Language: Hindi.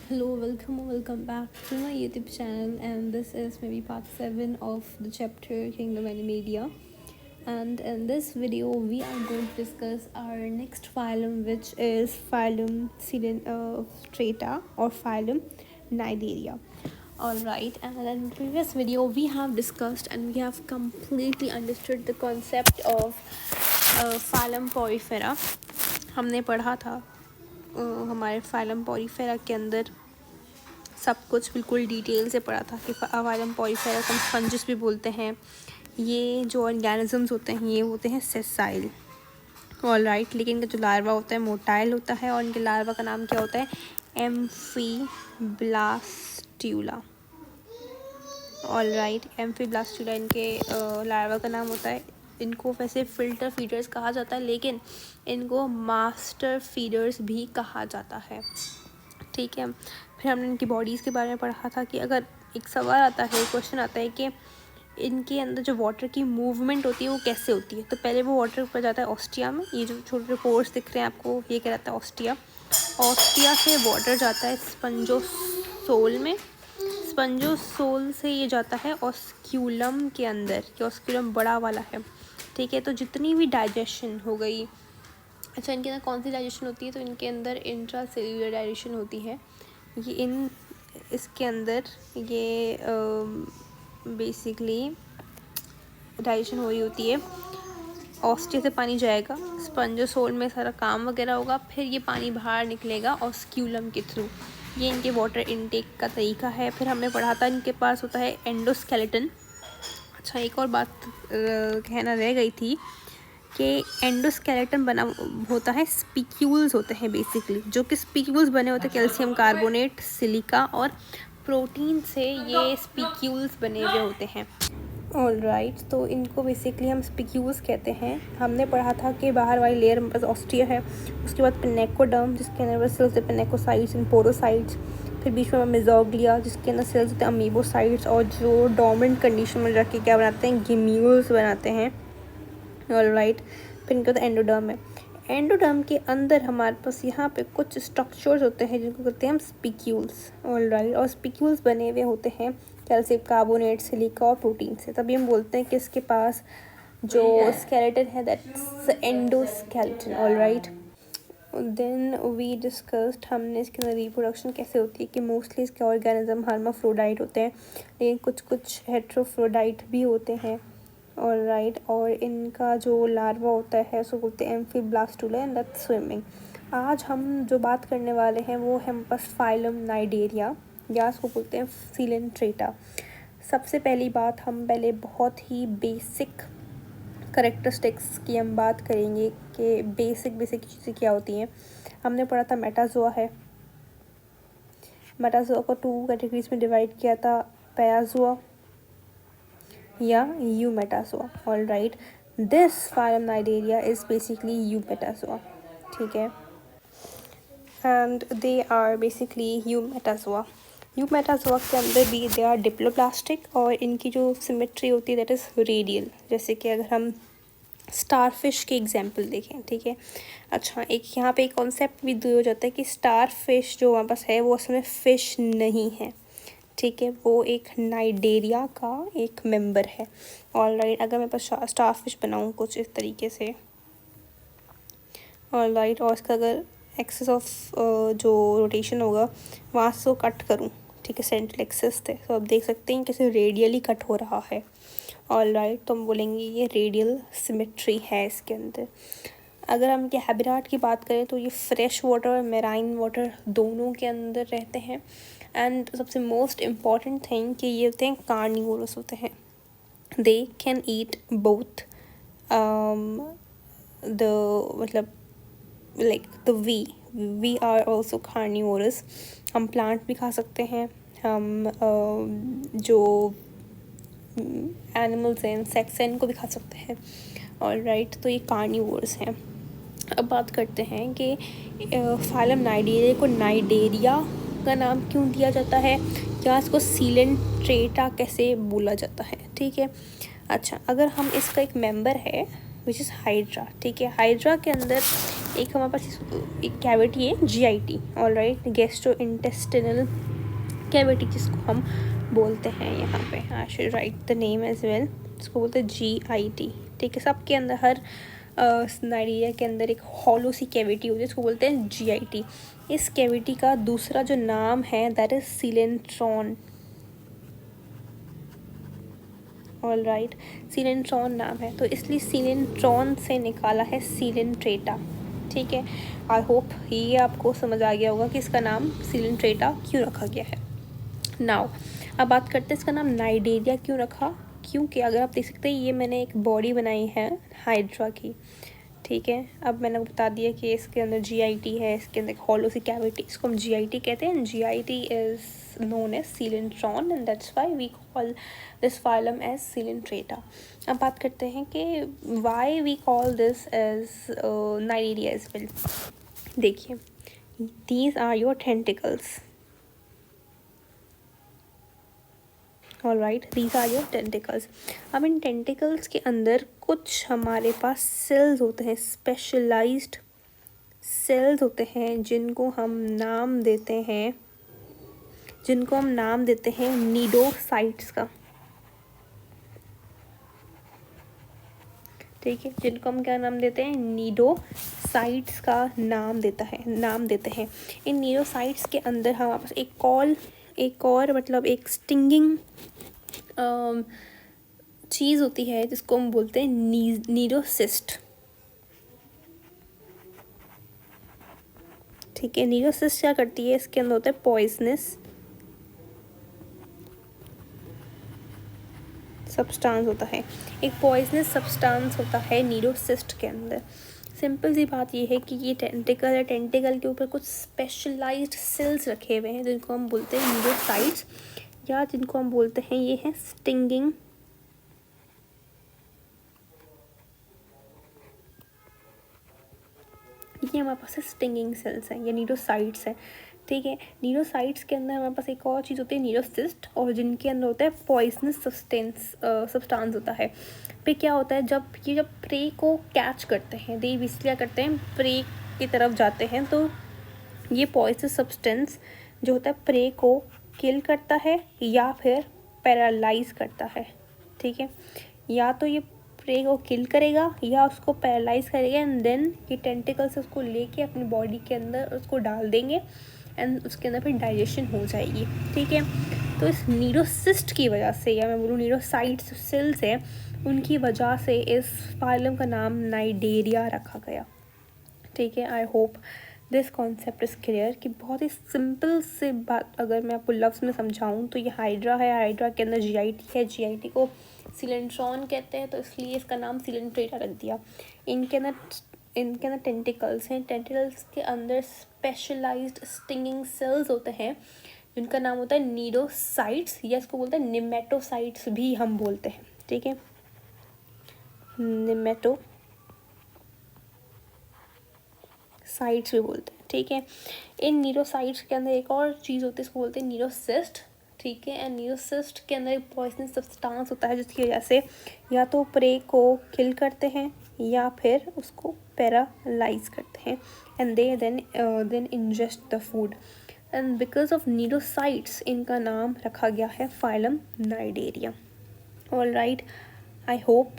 Hello, welcome back to my YouTube channel, and this is maybe part 7 of the chapter Kingdom Animalia. And in this video, we are going to discuss our next phylum, which is phylum Strata or phylum Cnidaria. Alright, and in the previous video, we have discussed and we have completely understood the concept of phylum Porifera. हमने पढ़ा था हमारे फाइलम पॉरीफेरा के अंदर सब कुछ बिल्कुल डिटेल से पढ़ा था कि फाइलम पॉरीफेरा को हम स्पंजिस भी बोलते हैं। ये जो ऑर्गेनिजम्स होते हैं ये होते हैं सेसाइल, ऑलराइट। लेकिन इनका जो लार्वा होता है मोटाइल होता है और इनके लार्वा का नाम क्या होता है, एम्फीब्लास्ट्यूला, ऑलराइट। एम्फीब्लास्ट्यूला इनके लार्वा का नाम होता है। इनको वैसे फिल्टर फीडर्स कहा जाता है, लेकिन इनको मास्टर फीडर्स भी कहा जाता है, ठीक है। फिर हमने इनकी बॉडीज़ के बारे में पढ़ा था कि अगर एक सवाल आता है, क्वेश्चन आता है कि इनके अंदर जो वाटर की मूवमेंट होती है वो कैसे होती है, तो पहले वो वाटर ऊपर जाता है ऑस्टिया में। ये जो छोटे छोटे पोर्स दिख रहे हैं आपको, ये कहलाता है ऑस्टिया। ऑस्टिया से वाटर जाता है स्पंजोसोल में। स्पंजोसोल से ये जाता है ऑस्क्यूलम के अंदर, कि ऑस्क्यूलम बड़ा वाला है, ठीक है। तो जितनी भी डाइजेशन हो गई, अच्छा इनके अंदर कौन सी डाइजेशन होती है, तो इनके अंदर इंट्रासेल्युलर डाइजेशन होती है। ये इसके अंदर ये बेसिकली डाइजेशन हो रही होती है। ऑस्टिया से पानी जाएगा, स्पंजोसोल में सारा काम वगैरह होगा, फिर ये पानी बाहर निकलेगा ऑस्क्यूलम के थ्रू। ये इनके वाटर इनटेक का तरीका है। फिर हमने पढ़ा था इनके पास होता है एंडोस्केलेटन। अच्छा एक और बात कहना रह गई थी कि एंडोस्केलेटन बना होता है, स्पिक्यूल्स होते हैं बेसिकली, जो कि स्पिक्यूल्स बने होते हैं कैल्शियम कार्बोनेट, सिलिका और प्रोटीन से ये स्पिक्यूल्स बने हुए होते हैं, ऑलराइट। तो इनको बेसिकली हम स्पिक्यूल्स कहते हैं। हमने पढ़ा था कि बाहर वाली लेयर में बस ऑस्टिया है, उसके बाद पिनेकोडर्म जिसके अंदर सेल्स होते हैं पिनेकोसाइट्स एंड पोरोसाइट्स, फिर बीच में मेसोग्लिया जिसके अंदर सेल्स होते हैं अमीबोसाइट्स, और जो डोमिनेंट कंडीशन में रख के क्या बनाते हैं, गिम्यूल्स बनाते हैं, ऑलराइट। फिर इनका तो एंडोडर्म है। एंडोडर्म के अंदर हमारे पास यहाँ पे कुछ स्ट्रक्चर्स होते हैं जिनको कहते हैं हम स्पिक्यूल्स, ऑलराइट। और स्पिक्यूल्स बने हुए होते हैं कैल्शियम कार्बोनेट, सिलिका और प्रोटीन से। तभी हम बोलते हैं कि इसके पास जो स्केलेटन है that's endoskeleton, alright. Then we discussed, हमने इसके अंदर रिप्रोडक्शन कैसे होती है कि मोस्टली इसके ऑर्गेनिज्म हर्माफ्रोडाइट होते हैं, लेकिन कुछ कुछ हेट्रोफ्रोडाइट भी होते हैं, ऑलराइट। और इनका जो लार्वा होता है उसको बोलते हैं एम्फीब्लास्टुला एंड दैट्स स्विमिंग। आज हम जो बात करने वाले हैं वो है बस फाइलम नाइडेरिया, या उसको बोलते हैं सीलेंट्रेटा। सबसे पहली बात, हम पहले बहुत ही बेसिक करेक्टरिस्टिक्स की हम बात करेंगे कि बेसिक चीज़ें क्या होती हैं। हमने पढ़ा था मेटाजोआ है। मेटाजोआ को 2 कैटेगरीज में डिवाइड किया था, पैराजोआ या eumetazoa, all right. This phylum Cnidaria is basically eumetazoa, ठीक है। And they are basically eumetazoa. Eumetazoa के अंदर भी दे आर डिप्लोप्लास्टिक, और इनकी जो सिमेट्री होती है दैट इज़ रेडियल। जैसे कि अगर हम स्टारफिश के एग्जाम्पल देखें, ठीक है। अच्छा एक यहाँ पे एक कॉन्सेप्ट भी दिया जाता है कि स्टारफिश जो हमारे पास है वो असल में फ़िश नहीं है, ठीक है, वो एक नाइडेरिया का एक मेंबर है, ऑलराइट। अगर मेरे पास स्टारफिश बनाऊँ कुछ इस तरीके से, ऑलराइट, और इसका अगर एक्सेस ऑफ जो रोटेशन होगा वहाँ से कट करूँ, ठीक है, सेंट्रल एक्सेस थे, तो आप देख सकते हैं कैसे रेडियली कट हो रहा है, ऑलराइट। तो हम बोलेंगे ये रेडियल सिमेट्री है इसके अंदर। अगर हम इनके हैबिटाट की बात करें तो ये फ्रेश वाटर और मेराइन वाटर दोनों के अंदर रहते हैं। एंड सबसे मोस्ट इम्पॉर्टेंट थिंग कि ये होते हैं कार्निवोरस होते हैं। They can eat both the मतलब like the we are also carnivorous. हम प्लांट भी खा सकते हैं, हम जो एनिमल्स हैं इंसेक्ट्स हैं इनको भी खा सकते हैं, ऑलराइट। तो ये कार्निवोरस हैं। अब बात करते हैं कि फाइलम नाइडेरिया को नाइडेरिया का नाम क्यों दिया जाता है, या इसको सीलेंट्रेटा कैसे बोला जाता है, ठीक है। अच्छा अगर हम इसका एक मेंबर है विच इज़ हाइड्रा, ठीक है। हाइड्रा के अंदर एक हमारे पास एक कैविटी है GIT, alright, gastrointestinal cavity जिसको हम बोलते हैं यहाँ पे, I should write the name as well, इसको बोलते हैं GIT। ठीक है, सबके अंदर हर नाइडेरिया के अंदर एक हॉलो सी कैविटी होती है, इसको बोलते हैं GIT। इस कैविटी का दूसरा जो नाम है दैट इज सीलेंट्रॉन, ऑल राइट, सीलेंट्रॉन नाम है, तो इसलिए सीलेंट्रॉन से निकाला है सीलेंट्रेटा। ठीक है, आई होप ये आपको समझ आ गया होगा कि इसका नाम सीलेंट्रेटा क्यों रखा गया है। नाउ अब बात करते हैं इसका नाम नाइडेरिया क्यों रखा, क्योंकि अगर आप देख सकते हैं ये मैंने एक बॉडी बनाई है हाइड्रा की। ठीक है, अब मैंने बता दिया कि इसके अंदर GIT है, इसके अंदर हॉलो सी कैविटी, इसको हम GIT कहते हैं। GIT is known as coelenteron and that's why we call this phylum as Coelenterata. अब बात करते हैं कि why we call this as Cnidaria as well. देखिए, these are your tentacles, all right, these are your tentacles. अब इन टेंटिकल्स के अंदर कुछ हमारे पास सेल्स होते हैं, स्पेशलाइज्ड सेल्स होते हैं जिनको हम नाम देते हैं नीडोसाइट्स का। ठीक है, जिनको हम क्या नाम देते हैं, नीडोसाइट्स का नाम देते हैं। इन नीडोसाइट्स के अंदर हमारे पास एक और मतलब एक स्टिंगिंग चीज़ होती है जिसको हम बोलते हैं नीडोसिस्ट। ठीक है, नीडोसिस्ट क्या करती है, इसके अंदर होता है पॉइजनस सब्सटेंस होता है, एक पॉइजनस सब्सटेंस होता है नीडोसिस्ट के अंदर। सिंपल सी बात ये है कि ये टेंटिकल है, टेंटिकल के ऊपर कुछ स्पेशलाइज्ड सेल्स रखे हुए हैं जिनको हम बोलते हैं नीडोसाइट्स, या जिनको हम बोलते हैं ये है स्टिंगिंग ये हमारे पास स्टिंगिंग सेल्स हैं या नीडोसाइट्स हैं। ठीक है, नीडोसाइट्स के अंदर हमारे पास एक और चीज़ होती है नीडोसिस्ट, और जिनके अंदर होता है पॉइजनस सब्सटेंस होता है। फिर क्या होता है, जब प्रे को कैच करते हैं, दे बेसिकली क्या करते हैं, प्रे की तरफ जाते हैं, तो ये पॉइजनस सब्सटेंस जो होता है प्रे को किल करता है या फिर पैरालाइज करता है। ठीक है, या तो ये प्रे को किल करेगा या उसको पैरालाइज करेगा, एंड देन ये टेंटिकल से उसको लेके अपनी बॉडी के अंदर उसको डाल देंगे एंड उसके अंदर फिर डाइजेशन हो जाएगी। ठीक है, तो इस नीडोसिस्ट की वजह से, या मैं बोलूँ नीडोसाइट्स सेल्स हैं, उनकी वजह से इस फाइलम का नाम नाइडेरिया रखा गया। ठीक है, I hope this concept is clear कि बहुत ही सिंपल से बात अगर मैं आपको लफ्ज़ में समझाऊँ तो ये हाइड्रा है, हाइड्रा के अंदर GIT है, GIT को सीलेंट्रॉन कहते हैं, तो इसलिए इसका नाम सीलेंट्रेटा रख दिया। इनके अंदर टेंटिकल्स हैं, टेंटिकल्स के अंदर स्पेशलाइज्ड स्टिंगिंग सेल्स होते हैं जिनका नाम होता है नीडोसाइट्स, या इसको बोलते हैं निमेटोसाइट्स भी हम बोलते हैं। ठीक है, निमेटोसाइट्स भी बोलते हैं। ठीक है, इन नीडोसाइट्स के अंदर एक और चीज़ होती है, इसको बोलते हैं नीडोसिस्ट। ठीक है, एंड नीडोसिस्ट के अंदर एक पॉइजनस सब्सटेंस होता है जिसकी वजह से या तो प्रे को किल करते हैं या फिर उसको पैरालाइज करते हैं, and they then ingest the food, and because of cnidocytes इनका नाम रखा गया है phylum Cnidaria. All right, I hope